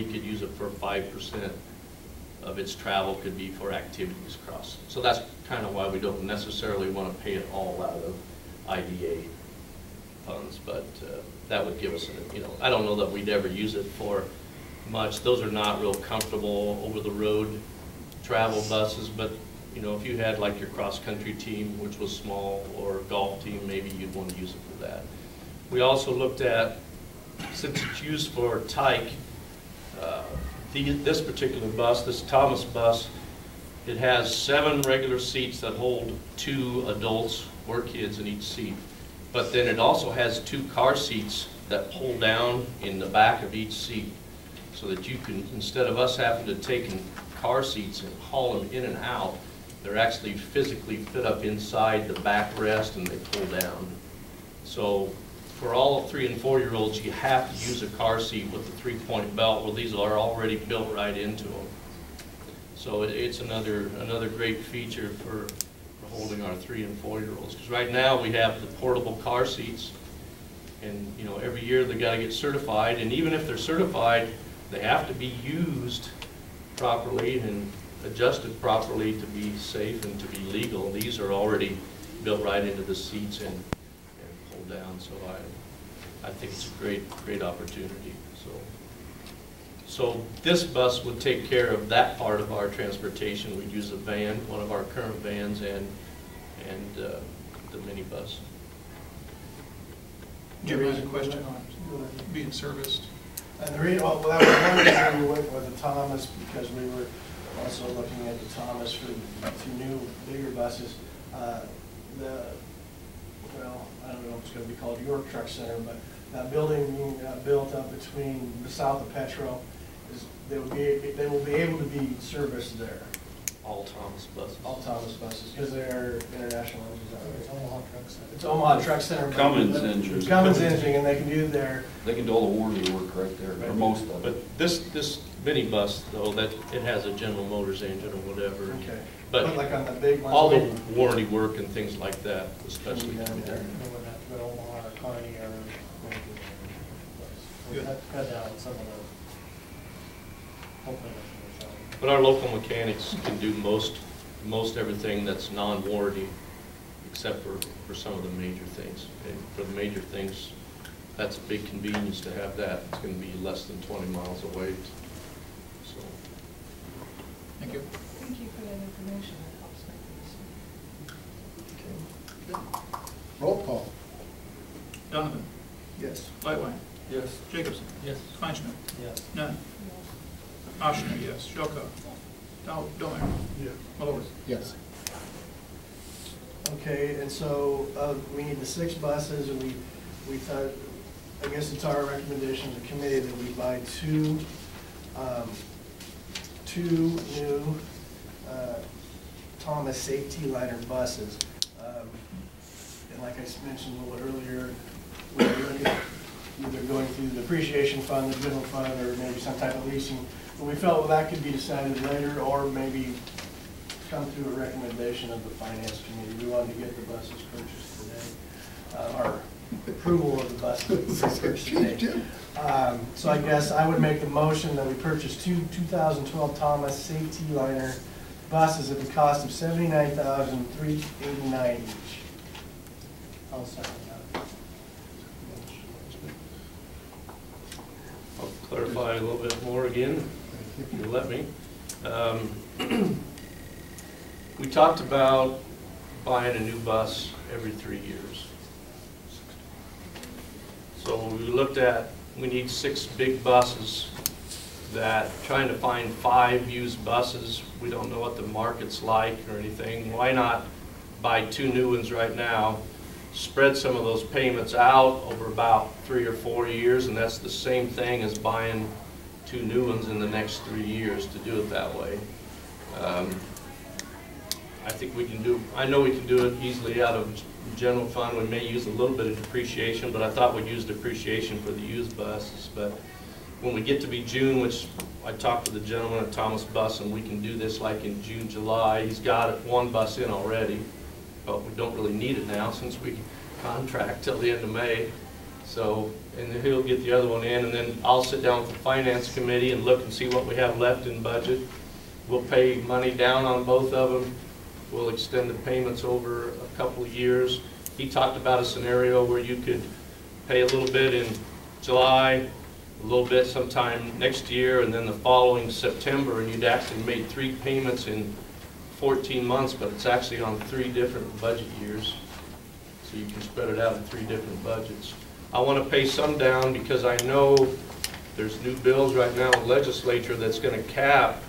we could use it for 5% of its travel could be for activities across. So that's kind of why we don't necessarily want to pay it all out of IDA funds, but that would give us, I don't know that we'd ever use it for much. Those are not real comfortable over-the-road travel buses, but if you had like your cross-country team, which was small, or golf team, maybe you'd want to use it for that. We also looked at, since it's used for tyke, this particular bus, this Thomas bus, it has 7 regular seats that hold 2 adults or kids in each seat. But then it also has 2 car seats that pull down in the back of each seat, so that you can, instead of us having to take car seats and haul them in and out, they're actually physically fit up inside the backrest and they pull down. So for all 3- and 4-year-olds, you have to use a car seat with the 3-point belt. Well, these are already built right into them. So it's another great feature for holding our 3- and 4-year-olds. Because right now we have the portable car seats, and every year they got to get certified. And even if they're certified, they have to be used properly and adjusted properly to be safe and to be legal. These are already built right into the seats and pulled down. So I think it's a great opportunity. So this bus would take care of that part of our transportation. We'd use a van, one of our current vans, and the minibus. Jim has a question on being serviced. And that was one reason we went with the Thomas, because we were also looking at the Thomas for 2 new, bigger buses. I don't know if it's going to be called York Truck Center, but that building being built up between the south of Petro, they will be able to be serviced there. All Thomas buses. All Thomas buses, because they're international engines. It's Omaha Truck Center. It's Omaha Truck Center. Cummins engines. Cummins engine, and they can do their. They can do all the warranty work right there, or most of it. But this minibus, though, that it has a General Motors engine or whatever. Okay. But like on the big ones, all the warranty work and things like that, especially down there. They wouldn't have to go to Omaha or Kearney or anything. We had to cut down some of the. Hopefully but our local mechanics can do most everything that's non-warranty, except for some of the major things. And for the major things, that's a big convenience to have that. It's going to be less than 20 miles away. So. Thank you. Thank you for that information. That helps make this. Okay. Roll call. Donovan. Yes. Lightline. Yes. Jacobson. Yes. Kleinschmidt. Yes. Nunn. Oshner, yes. Shelko. Dolmeyer. Yes. Malloy. Yes. Okay, and so we need the 6 buses, and we thought, I guess it's our recommendation to the committee that we buy 2 new Thomas safety liner buses. And like I mentioned a little earlier, we were looking at either going through the depreciation fund, the general fund, or maybe some type of leasing. But we felt that could be decided later, or maybe come through a recommendation of the finance committee. We wanted to get the buses purchased today, or approval of the buses purchased today. So I guess I would make the motion that we purchase 2 2012 Thomas safety liner buses at the cost of $79,389 each. I'll second that. I'll clarify a little bit more again, if you let me. We talked about buying a new bus every 3 years. So we looked at, we need 6 big buses, that trying to find 5 used buses, we don't know what the market's like or anything. Why not buy 2 new ones right now, spread some of those payments out over about 3 or 4 years, and that's the same thing as buying 2 new ones in the next 3 years to do it that way. I think we can do, I know we can do it easily out of general fund. We may use a little bit of depreciation, but I thought we'd use depreciation for the used buses. But when we get to be June, which I talked to the gentleman at Thomas Bus, and we can do this like in June, July. He's got 1 bus in already, but we don't really need it now since we contract till the end of May. So, and then he'll get the other one in, and then I'll sit down with the finance committee and look and see what we have left in budget. We'll pay money down on both of them. We'll extend the payments over a couple of years. He talked about a scenario where you could pay a little bit in July, a little bit sometime next year, and then the following September, and you'd actually make 3 payments in 14 months, but it's actually on 3 different budget years. So you can spread it out in 3 different budgets. I want to pay some down because I know there's new bills right now in the legislature that's going to cap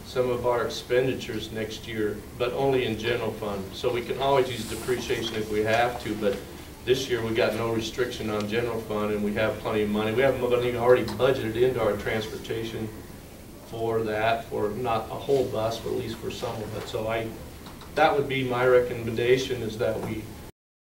some of our expenditures next year, but only in general fund. So we can always use depreciation if we have to, but this year we got no restriction on general fund, and we have plenty of money. We have money already budgeted into our transportation for that, for not a whole bus, but at least for some of it. So that would be my recommendation, is that we